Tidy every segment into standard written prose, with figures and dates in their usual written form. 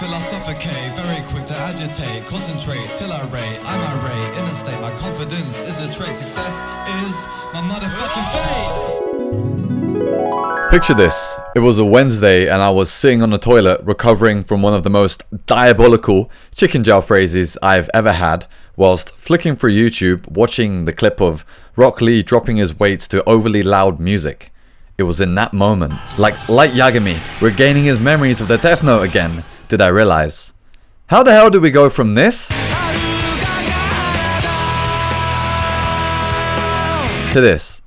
till I suffocate, very quick to agitate, concentrate till I rate, I'm irate, in a state, my confidence is a trait, success is my motherfucking fate. Picture this, it was a Wednesday and I was sitting on the toilet recovering from one of the most diabolical chicken jowl phrases I've ever had, whilst flicking through YouTube watching the clip of Rock Lee dropping his weights to overly loud music. It was in that moment, like Light Yagami regaining his memories of the Death Note again, did I realize. How the hell do we go from this to this?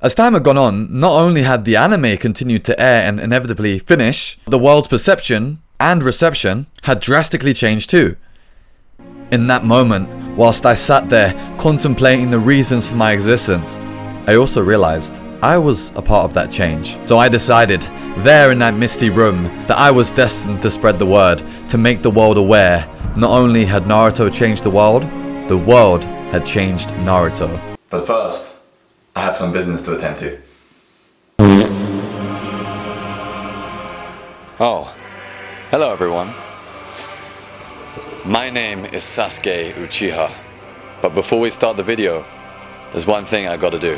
As time had gone on, not only had the anime continued to air and inevitably finish, the world's perception and reception had drastically changed too. In that moment, whilst I sat there contemplating the reasons for my existence, I also realized I was a part of that change. So I decided, there in that misty room, that I was destined to spread the word, to make the world aware. Not only had Naruto changed the world had changed Naruto. But first, I have some business to attend to. Oh, hello everyone. My name is Sasuke Uchiha, but before we start the video, there's one thing I gotta do.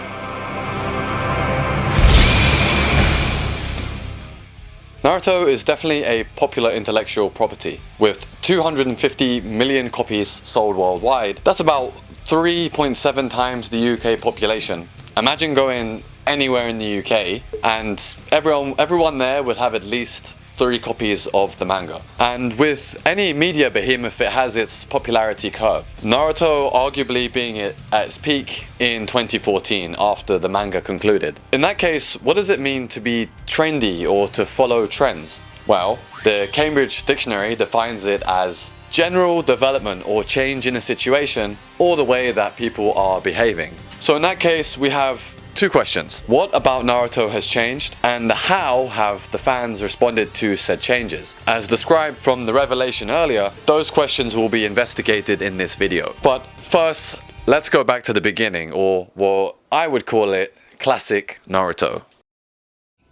Naruto is definitely a popular intellectual property. With 250 million copies sold worldwide, that's about 3.7 times the UK population. Imagine going anywhere in the UK and everyone there would have at least 3 copies of the manga. And with any media behemoth, it has its popularity curve. Naruto arguably being at its peak in 2014 after the manga concluded. In that case, what does it mean to be trendy or to follow trends? Well, the Cambridge Dictionary defines it as general development or change in a situation or the way that people are behaving. So in that case, we have 2 questions. What about Naruto has changed, and how have the fans responded to said changes? As described from the revelation earlier, those questions will be investigated in this video. But first, let's go back to the beginning, or what I would call it, classic Naruto.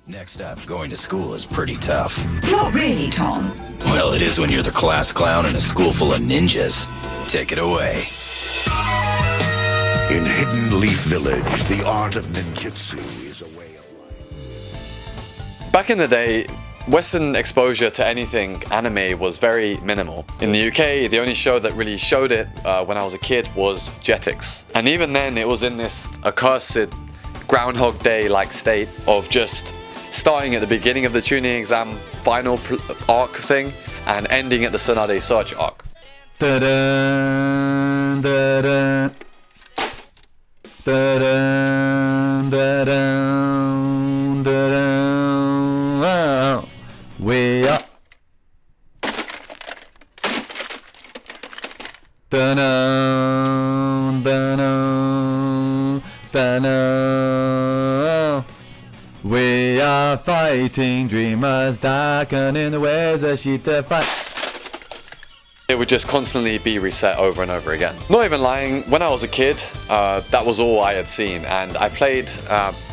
Next up, going to school is pretty tough. Not really, Tom. Well, it is when you're the class clown in a school full of ninjas. Take it away. In Hidden Leaf Village, the art of ninjutsu is a way of life. Back in the day, Western exposure to anything anime was very minimal. In the UK, the only show that really showed it when I was a kid was Jetix. And even then, it was in this accursed Groundhog Day-like state of just starting at the beginning of the tuning exam final arc thing and ending at the Tsunade search arc. Da-dun, da-dun. Da-dun, da-dun, da-dun, oh, way up. Da-dun, da-dun, da-dun. We are fighting dreamers, darkening the ways that she define. It would just constantly be reset over and over again. Not even lying, when I was a kid, that was all I had seen, and I played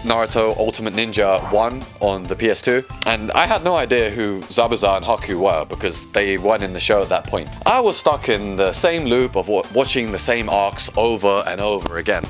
Naruto Ultimate Ninja 1 on the PS2, and I had no idea who Zabuza and Haku were because they weren't in the show at that point. I was stuck in the same loop of watching the same arcs over and over again.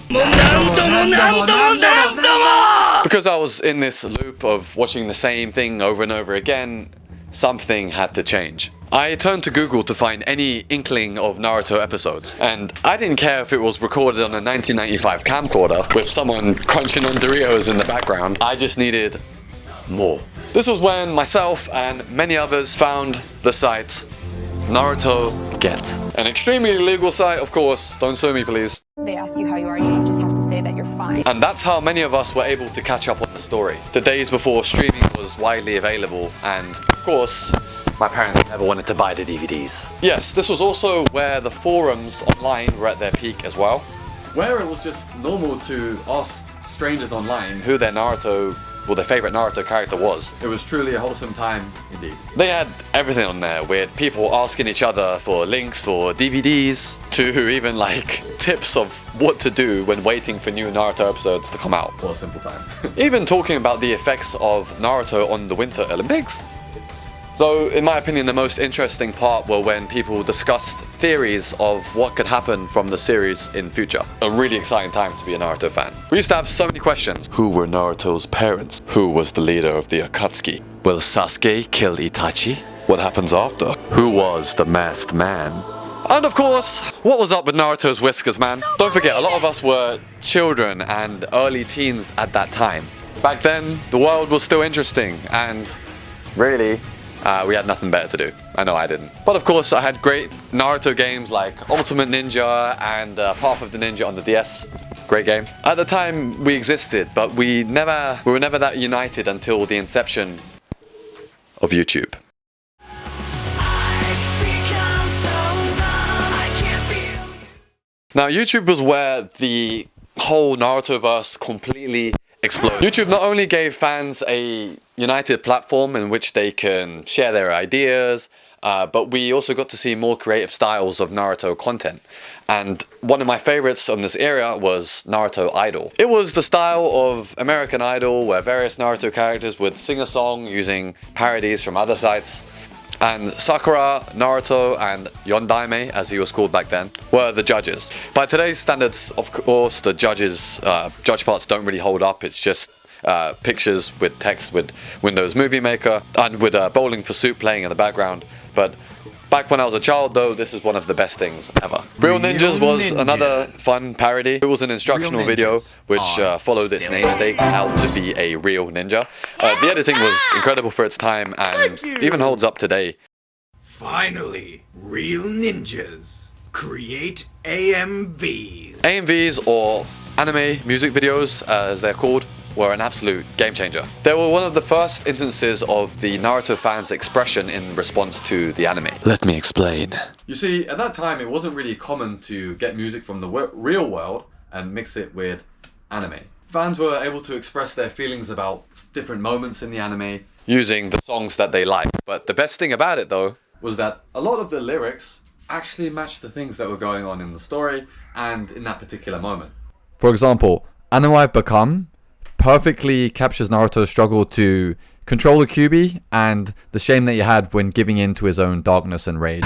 Because I was in this loop of watching the same thing over and over again, something had to change. I turned to Google to find any inkling of Naruto episodes, and I didn't care if it was recorded on a 1995 camcorder with someone crunching on Doritos in the background. I just needed more. This was when myself and many others found the site Naruto Get. An extremely illegal site, of course, don't sue me please. They ask you how you are, you just have to say that you're fine. And that's how many of us were able to catch up on the story. The days before streaming was widely available, and of course, my parents never wanted to buy the DVDs. Yes, this was also where the forums online were at their peak as well. Where it was just normal to ask strangers online who their Naruto their favorite Naruto character was. It was truly a wholesome time indeed. They had everything on there, with people asking each other for links for DVDs, to even like tips of what to do when waiting for new Naruto episodes to come out. What a simple time. Even talking about the effects of Naruto on the Winter Olympics. Though, in my opinion, the most interesting part were when people discussed theories of what could happen from the series in future. A really exciting time to be a Naruto fan. We used to have so many questions. Who were Naruto's parents? Who was the leader of the Akatsuki? Will Sasuke kill Itachi? What happens after? Who was the masked man? And of course, what was up with Naruto's whiskers, man? Don't forget, a lot of us were children and early teens at that time. Back then, the world was still interesting, and really, we had nothing better to do. I know I didn't. But of course, I had great Naruto games like Ultimate Ninja and Path of the Ninja on the DS. Great game. At the time, we existed, but we were never that united until the inception of YouTube. Now, YouTube was where the whole Narutoverse completely exploded. YouTube not only gave fans a united platform in which they can share their ideas, but we also got to see more creative styles of Naruto content. And one of my favorites on this era was Naruto Idol. It was the style of American Idol where various Naruto characters would sing a song using parodies from other sites. And Sakura, Naruto, and Yondaime, as he was called back then, were the judges. By today's standards, of course, the judge parts don't really hold up. It's just pictures with text with Windows Movie Maker and with Bowling for Soup playing in the background. But back when I was a child, though, this is one of the best things ever. Real Ninjas was another fun parody. It was an instructional video which followed its namesake, how to be a real ninja. The editing was incredible for its time and even holds up today. Finally, real ninjas create AMVs. AMVs, or anime music videos as they're called, were an absolute game changer. They were one of the first instances of the Naruto fans' expression in response to the anime. Let me explain. You see, at that time it wasn't really common to get music from the real world and mix it with anime. Fans were able to express their feelings about different moments in the anime using the songs that they liked. But the best thing about it, though, was that a lot of the lyrics actually matched the things that were going on in the story and in that particular moment. For example, I Know I've Become perfectly captures Naruto's struggle to control the Kyuubi and the shame that he had when giving in to his own darkness and rage.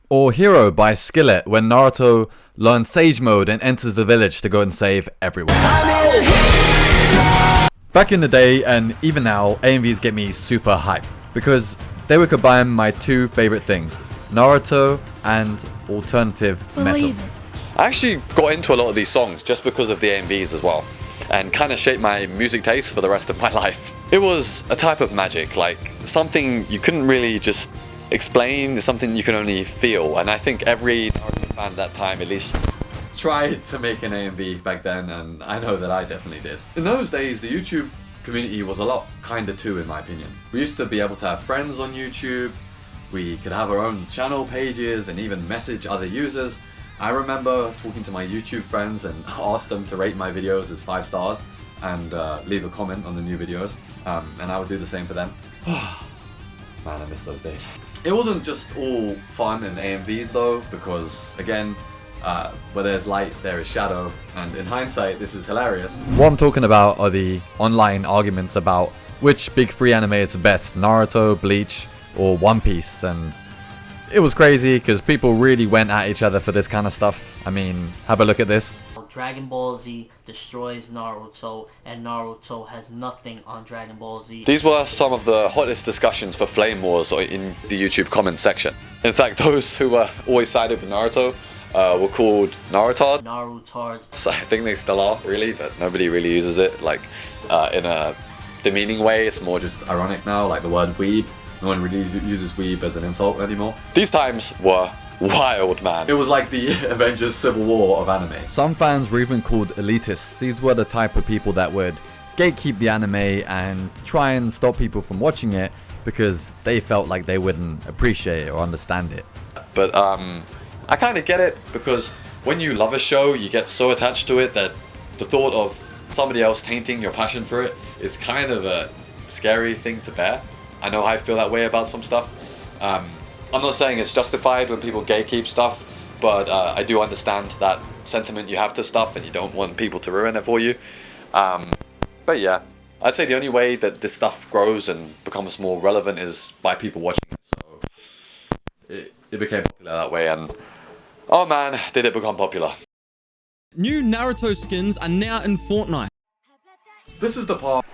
Or Hero by Skillet, when Naruto learns Sage Mode and enters the village to go and save everyone. Back in the day, and even now, AMVs get me super hyped because they would combine my two favorite things, Naruto and alternative metal. I actually got into a lot of these songs just because of the AMVs as well, and kind of shaped my music taste for the rest of my life. It was a type of magic, like something you couldn't really just explain, something you can only feel, and I think every Naruto fan at that time at least tried to make an AMV back then, and I know that I definitely did. In those days, the YouTube community was a lot kinder too, in my opinion. We used to be able to have friends on YouTube, we could have our own channel pages and even message other users. I remember talking to my YouTube friends and asked them to rate my videos as 5 stars and leave a comment on the new videos, and I would do the same for them. Man, I miss those days. It wasn't just all fun and AMVs though, because again, where there's light, there is shadow, and in hindsight, this is hilarious. What I'm talking about are the online arguments about which big 3 anime is the best, Naruto, Bleach, or One Piece, and it was crazy because people really went at each other for this kind of stuff. I mean, have a look at this. Dragon Ball Z destroys Naruto, and Naruto has nothing on Dragon Ball Z. These were some of the hottest discussions for Flame Wars in the YouTube comment section. In fact, those who were always sided with Naruto were called Narutard. Narutards. I think they still are, really, but nobody really uses it like in a demeaning way. It's more just ironic now, like the word weeb. No one really uses weeb as an insult anymore. These times were wild, man. It was like the Avengers Civil War of anime. Some fans were even called elitists. These were the type of people that would gatekeep the anime and try and stop people from watching it because they felt like they wouldn't appreciate it or understand it. But I kind of get it, because when you love a show, you get so attached to it that the thought of somebody else tainting your passion for it is kind of a scary thing to bear. I know I feel that way about some stuff. I'm not saying it's justified when people gatekeep stuff, but I do understand that sentiment you have to stuff and you don't want people to ruin it for you. But yeah, I'd say the only way that this stuff grows and becomes more relevant is by people watching it. So it became popular that way, and oh man, did it become popular. New Naruto skins are now in Fortnite. This is the part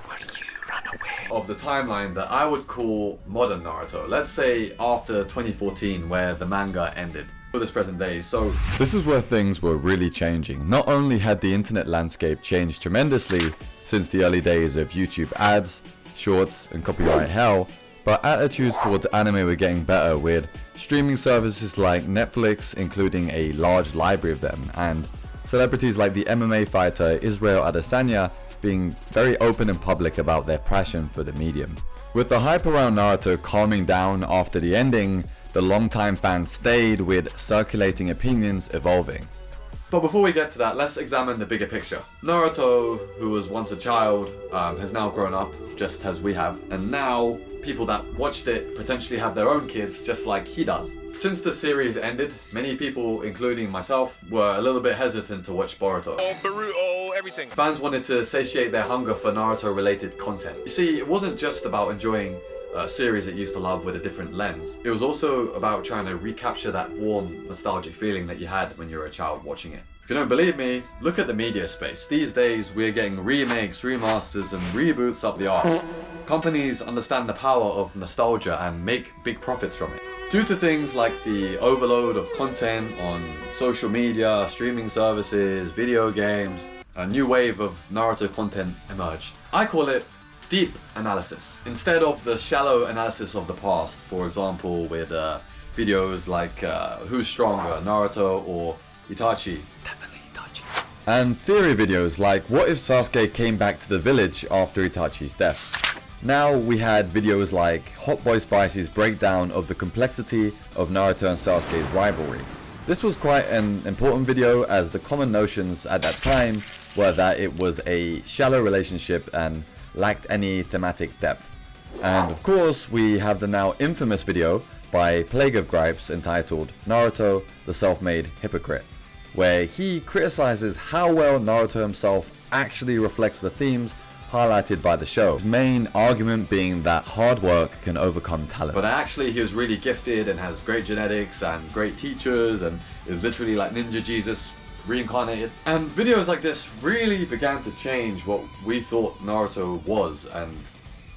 of the timeline that I would call modern Naruto. Let's say after 2014, where the manga ended, for this present day. So this is where things were really changing. Not only had the internet landscape changed tremendously since the early days of YouTube ads, shorts, and copyright hell, but attitudes towards anime were getting better, with streaming services like Netflix including a large library of them, and celebrities like the MMA fighter Israel Adesanya being very open and public about their passion for the medium. With the hype around Naruto calming down after the ending, the longtime fans stayed, with circulating opinions evolving. But before we get to that, let's examine the bigger picture. Naruto, who was once a child, has now grown up, just as we have, and now people that watched it potentially have their own kids, just like he does. Since the series ended, many people, including myself, were a little bit hesitant to watch Boruto. Boruto, everything. Fans wanted to satiate their hunger for Naruto-related content. You see, it wasn't just about enjoying a series that you used to love with a different lens. It was also about trying to recapture that warm, nostalgic feeling that you had when you were a child watching it. If you don't believe me, look at the media space. These days, we're getting remakes, remasters, and reboots up the arse. Companies understand the power of nostalgia and make big profits from it. Due to things like the overload of content on social media, streaming services, video games, a new wave of Naruto content emerged. I call it deep analysis, instead of the shallow analysis of the past, for example with videos like Who's Stronger, Naruto or Itachi. Definitely Itachi. And theory videos like what if Sasuke came back to the village after Itachi's death. Now we had videos like Hot Boy Spicy's breakdown of the complexity of Naruto and Sasuke's rivalry. This was quite an important video, as the common notions at that time were that it was a shallow relationship and lacked any thematic depth. And of course we have the now infamous video by Plague of Gripes entitled Naruto, the Self-Made Hypocrite, where he criticizes how well Naruto himself actually reflects the themes highlighted by the show. His main argument being that hard work can overcome talent. But actually he was really gifted and has great genetics and great teachers and is literally like Ninja Jesus reincarnated. And videos like this really began to change what we thought Naruto was and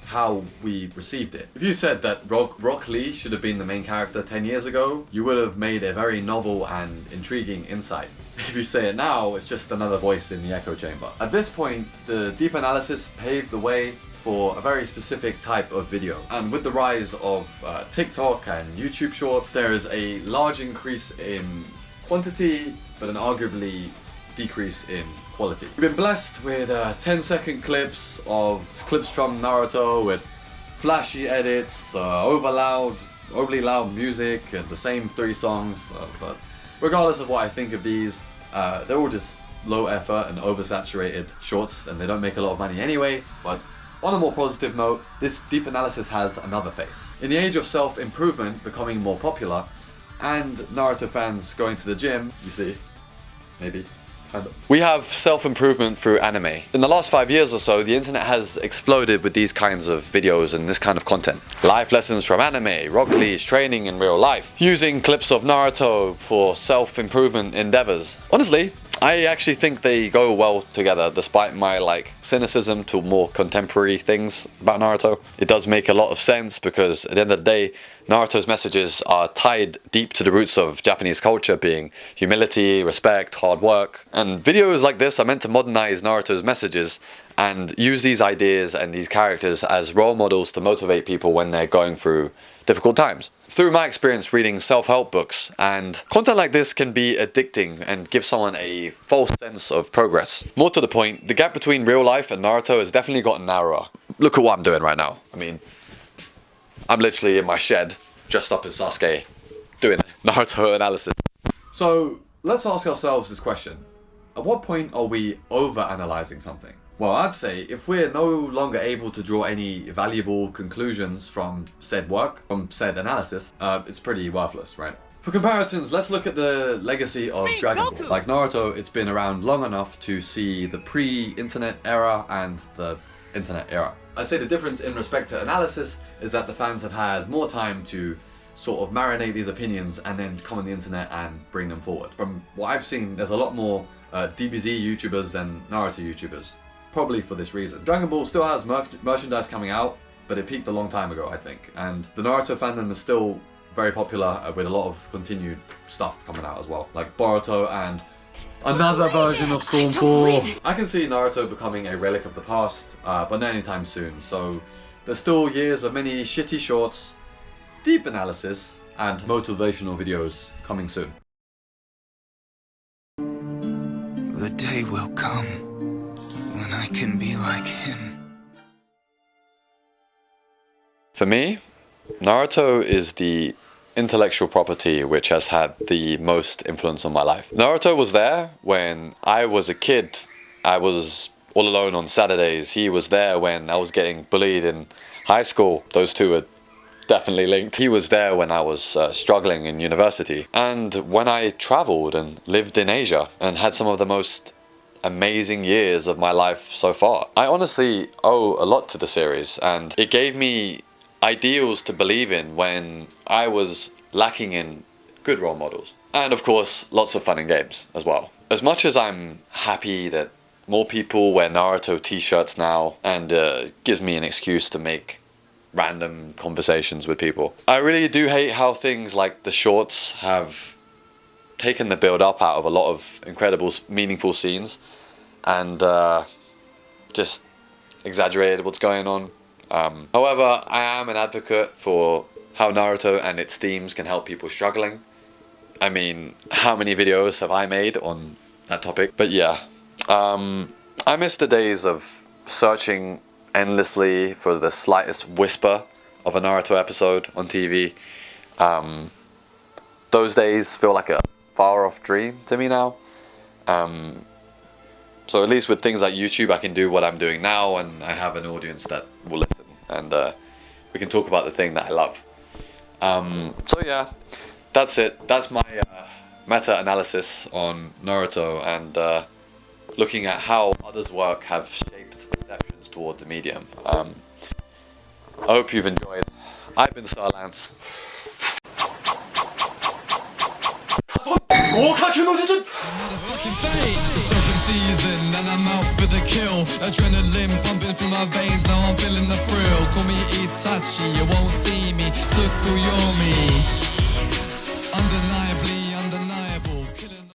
how we received it. If you said that Rock Lee should have been the main character 10 years ago, you would have made a very novel and intriguing insight. If you say it now, it's just another voice in the echo chamber. At this point, the deep analysis paved the way for a very specific type of video. And with the rise of TikTok and YouTube Shorts, there is a large increase in quantity, but an arguably decrease in quality. We've been blessed with 10-second clips from Naruto with flashy edits, overly loud music, and the same 3 songs. But regardless of what I think of these, they're all just low effort and oversaturated shorts, and they don't make a lot of money anyway. But on a more positive note, this deep analysis has another face. In the age of self-improvement becoming more popular, and Naruto fans going to the gym, you see, maybe. We have self-improvement through anime. In the last 5 years or so, the internet has exploded with these kinds of videos and this kind of content. Life lessons from anime, Rock Lee's training in real life, using clips of Naruto for self-improvement endeavors. Honestly, I actually think they go well together, despite my cynicism to more contemporary things about Naruto. It does make a lot of sense because at the end of the day, Naruto's messages are tied deep to the roots of Japanese culture, being humility, respect, hard work. And videos like this are meant to modernize Naruto's messages and use these ideas and these characters as role models to motivate people when they're going through difficult times. Through my experience reading self-help books, and content like this can be addicting and give someone a false sense of progress. More to the point, the gap between real life and Naruto has definitely gotten narrower. Look at what I'm doing right now. I mean, I'm literally in my shed, dressed up as Sasuke, doing Naruto analysis. So let's ask ourselves this question. At what point are we over-analyzing something? Well, I'd say if we're no longer able to draw any valuable conclusions from said work, from said analysis, it's pretty worthless, right? For comparisons, let's look at the legacy of Dragon Ball. Like Naruto, it's been around long enough to see the pre-internet era and the internet era. I'd say the difference in respect to analysis is that the fans have had more time to sort of marinate these opinions and then come on the internet and bring them forward. From what I've seen, there's a lot more DBZ YouTubers than Naruto YouTubers. Probably for this reason. Dragon Ball still has merchandise coming out, but it peaked a long time ago, I think. And the Naruto fandom is still very popular with a lot of continued stuff coming out as well. Like Boruto and another version of Storm 4. I can see Naruto becoming a relic of the past, but not anytime soon. So there's still years of many shitty shorts, deep analysis, and motivational videos coming soon. The day will come when I can be like him. For me, Naruto is the intellectual property which has had the most influence on my life. Naruto was there when I was a kid. I was all alone on Saturdays. He was there when I was getting bullied in high school. Those two are definitely linked. He was there when I was struggling in university. And when I traveled and lived in Asia and had some of the most amazing years of my life so far. I honestly owe a lot to the series, and it gave me ideals to believe in when I was lacking in good role models. And of course, lots of fun and games as well. As much as I'm happy that more people wear Naruto t-shirts now and gives me an excuse to make random conversations with people, I really do hate how things like the shorts have taken the build up out of a lot of incredible, meaningful scenes and just exaggerated what's going on. However, I am an advocate for how Naruto and its themes can help people struggling. I mean, how many videos have I made on that topic? But yeah, I miss the days of searching endlessly for the slightest whisper of a Naruto episode on TV. Those days feel like a far-off dream to me now. So at least with things like YouTube, I can do what I'm doing now, and I have an audience that will listen, and we can talk about the thing that I love. So yeah, that's it. That's my meta-analysis on Naruto, and looking at how others' work have shaped perceptions towards the medium. I hope you've enjoyed. I've been Sir Lance. Season and I'm out for the kill. Adrenaline pumping through my veins, now I'm feeling the thrill. Call me Itachi, you won't see me. Tsukuyomi.